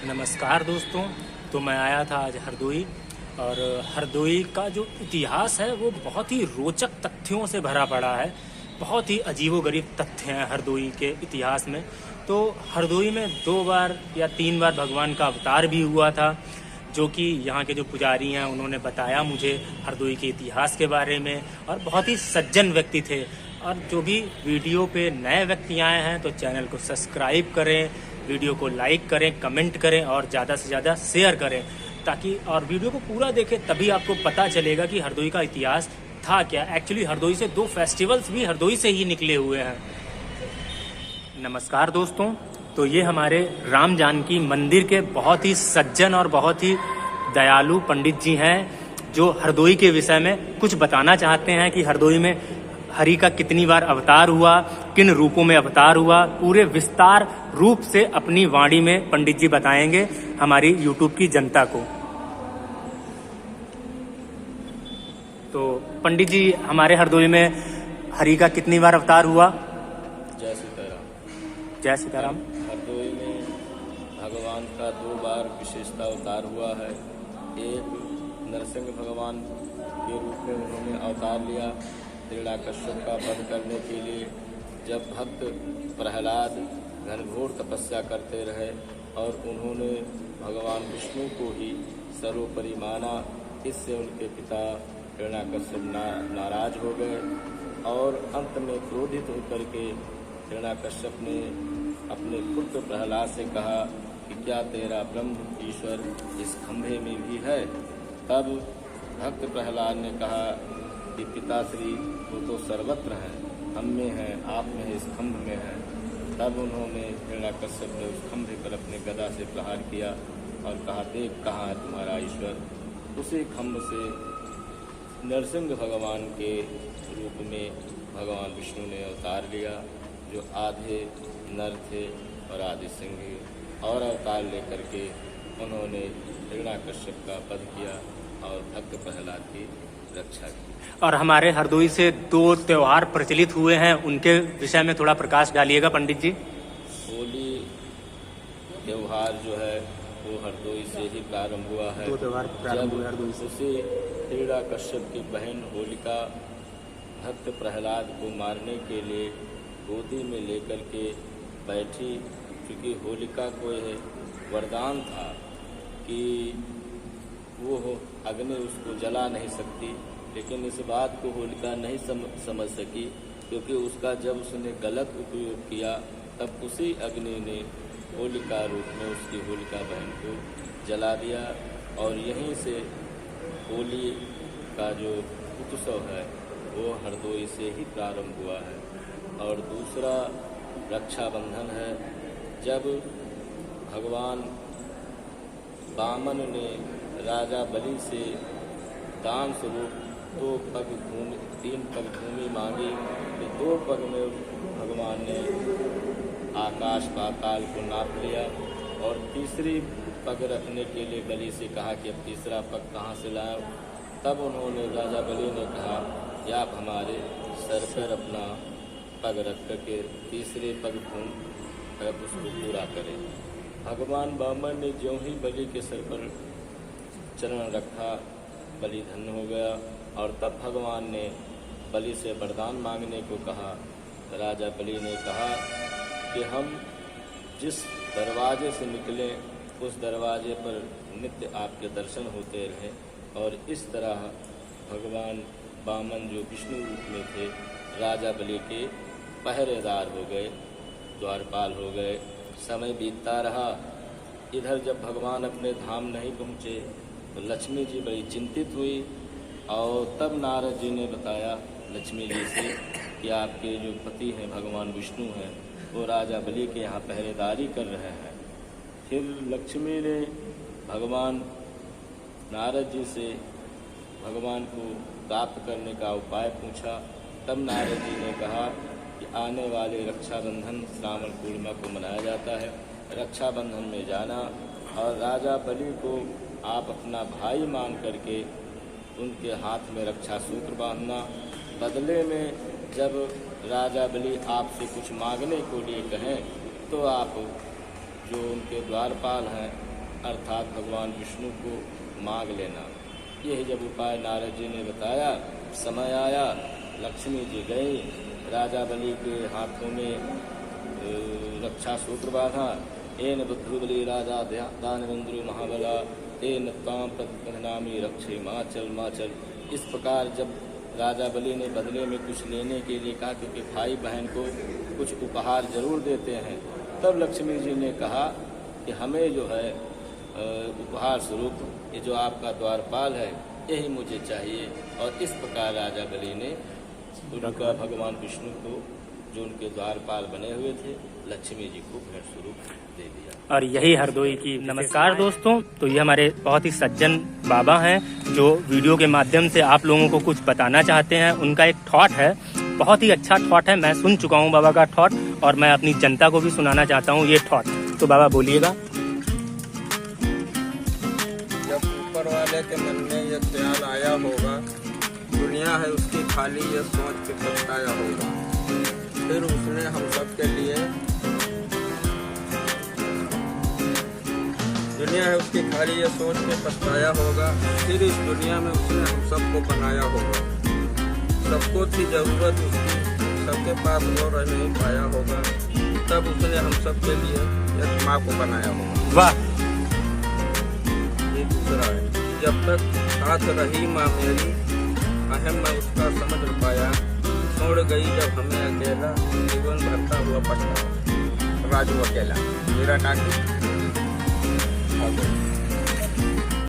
नमस्कार दोस्तों। तो मैं आया था आज हरदोई, और हरदोई का जो इतिहास है वो बहुत ही रोचक तथ्यों से भरा पड़ा है। बहुत ही अजीबोगरीब तथ्य हैं हरदोई के इतिहास में। तो हरदोई में 2 बार या 3 बार भगवान का अवतार भी हुआ था, जो कि यहाँ के जो पुजारी हैं उन्होंने बताया मुझे हरदोई के इतिहास के बारे में, और बहुत ही सज्जन व्यक्ति थे। और जो भी वीडियो पे नए व्यक्ति आए हैं तो चैनल को सब्सक्राइब करें, वीडियो को लाइक करें, कमेंट करें और ज़्यादा से ज़्यादा शेयर करें, ताकि और वीडियो को पूरा देखें, तभी आपको पता चलेगा कि हरदोई का इतिहास था क्या। एक्चुअली हरदोई से 2 फेस्टिवल्स भी हरदोई से ही निकले हुए हैं। नमस्कार दोस्तों। तो ये हमारे राम जानकी मंदिर के बहुत ही सज्जन और बहुत ही दयालु पंडित जी हैं, जो हरदोई के विषय में कुछ बताना चाहते हैं कि हरदोई में हरि का कितनी बार अवतार हुआ, किन रूपों में अवतार हुआ। पूरे विस्तार रूप से अपनी वाणी में पंडित जी बताएंगे हमारी यूट्यूब की जनता को। तो पंडित जी, हमारे हरदोई में हरि का कितनी बार अवतार हुआ? जय सीताराम। जय सीताराम। हरदोई में भगवान का 2 बार विशेषता अवतार हुआ है। एक नरसिंह भगवान के रूप में उन्होंने अवतार लिया हिरण्याकश्यप का वध करने के लिए। जब भक्त प्रहलाद घनघोर तपस्या करते रहे और उन्होंने भगवान विष्णु को ही सर्वोपरि माना, इससे उनके पिता हिरण्याकश्यप नाराज हो गए और अंत में क्रोधित होकर के हिरण्याकश्यप ने अपने पुत्र प्रहलाद से कहा कि क्या तेरा ब्रह्म ईश्वर इस खंभे में भी है? तब भक्त प्रहलाद ने कहा कि पिताश्री, वो तो सर्वत्र हैं, हम में हैं, आप में है, इस खंभ में है। तब उन्होंने हिरण्याकश्यप ने उस खंभे पर अपने गदा से प्रहार किया और कहा, देख कहाँ है तुम्हारा ईश्वर। उसी खंभ से नरसिंह भगवान के रूप में भगवान विष्णु ने अवतार लिया, जो आधे नर थे और आधे सिंह, और अवतार लेकर के उन्होंने हिरण्याकश्यप का वध किया और भक्त प्रहलाद की रक्षा की। और हमारे हरदोई से 2 त्योहार प्रचलित हुए हैं, उनके विषय में थोड़ा प्रकाश डालिएगा पंडित जी। होली त्योहार जो है वो हरदोई से ही प्रारंभ हुआ है। 2 त्योहार प्रारंभ हुए हरदोई से। उसे हिरण्याकश्यप की बहन होलिका भक्त प्रहलाद को मारने के लिए गोदी में लेकर के बैठी, क्योंकि होलिका को यह वरदान था कि वो अग्नि उसको जला नहीं सकती। लेकिन इस बात को होलिका नहीं समझ सकी, क्योंकि उसका जब उसने गलत उपयोग किया तब उसी अग्नि ने होलिका रूप में उसकी होलिका बहन को जला दिया। और यहीं से होली का जो उत्सव है वो हरदोई से ही प्रारंभ हुआ है। और दूसरा रक्षाबंधन है। जब भगवान वामन ने राजा बलि से दान स्वरूप 3 पग भूमि मांगी, तो 2 पग में भगवान ने आकाश पाताल को नाप लिया और तीसरी पग रखने के लिए बलि से कहा कि अब तीसरा पग कहाँ से लाओ। तब उन्होंने राजा बलि ने कहा कि आप हमारे सर पर अपना पग रख करके तीसरे पग उसको पूरा करें। भगवान वामन ने ज्यों ही बलि के सर पर चरण रखा, बलि धन्य हो गया। और तब भगवान ने बलि से वरदान मांगने को कहा। राजा बलि ने कहा कि हम जिस दरवाजे से निकले उस दरवाजे पर नित्य आपके दर्शन होते रहे। और इस तरह भगवान वामन जो विष्णु रूप में थे, राजा बलि के पहरेदार हो गए, द्वारपाल हो गए। समय बीतता रहा। इधर जब भगवान अपने धाम नहीं पहुँचे तो लक्ष्मी जी बड़ी चिंतित हुई, और तब नारद जी ने बताया लक्ष्मी जी से कि आपके जो पति हैं भगवान विष्णु हैं, वो राजा बलि के यहाँ पहरेदारी कर रहे हैं। फिर लक्ष्मी ने भगवान नारद जी से भगवान को प्राप्त करने का उपाय पूछा। तब नारद जी ने कहा कि आने वाले रक्षाबंधन श्रावण पूर्णिमा को मनाया जाता है, रक्षाबंधन में जाना और राजा बलि को आप अपना भाई मान करके उनके हाथ में रक्षा सूत्र बांधना। बदले में जब राजा बलि आपसे कुछ मांगने को लिए कहें तो आप जो उनके द्वारपाल हैं अर्थात भगवान विष्णु को मांग लेना। यह जब उपाय नारद जी ने बताया, समय आया, लक्ष्मी जी गई, राजा बलि के हाथों में रक्षा सूत्र बांधा। एन बुद्धिबली राजा दानवेंद्रो महाबला तेन ताम प्रतिपन्नामी रक्षे माचल माचल। इस प्रकार जब राजा बलि ने बदले में कुछ लेने के लिए कहा, क्योंकि भाई बहन को कुछ उपहार जरूर देते हैं, तब लक्ष्मी जी ने कहा कि हमें जो है उपहार स्वरूप ये जो आपका द्वारपाल है यही मुझे चाहिए। और इस प्रकार राजा बलि ने उनका भगवान विष्णु को जो उनके द्वारपाल बने हुए थे लक्ष्मी जी को भेंट स्वरूप दे दिया। और यही हरदोई की। नमस्कार दोस्तों, तो ये हमारे बहुत ही सज्जन बाबा हैं जो वीडियो के माध्यम से आप लोगों को कुछ बताना चाहते हैं। उनका एक थॉट है, बहुत ही अच्छा थॉट है। मैं सुन चुका हूँ बाबा का थॉट और मैं अपनी जनता को भी सुनाना चाहता हूँ ये थॉट। तो बाबा बोलिएगा। जब ऊपर वाले के मन में यह ख्याल आया होगा, दुनिया है उसकी खाली, यह सोच के पछताया होगा, फिर उसने हम सब के लिए, दुनिया है उसकी खाली, यह सोच के पछताया होगा, फिर इस दुनिया में उसने हम सबको बनाया होगा। सबको थी जरूरत उसकी, सबके पास वो रह नहीं पाया होगा, तब उसने हम सब के लिए एक माँ को बनाया होगा। वाह। ये दूसरा है, जब तक साथ रही माँ मेरी, अहम मैं उसका समझ न पाया, छोड़ गई जब हमें अकेला, जीवन भरता हुआ पछतावा। राजू अकेला, मेरा टाकी।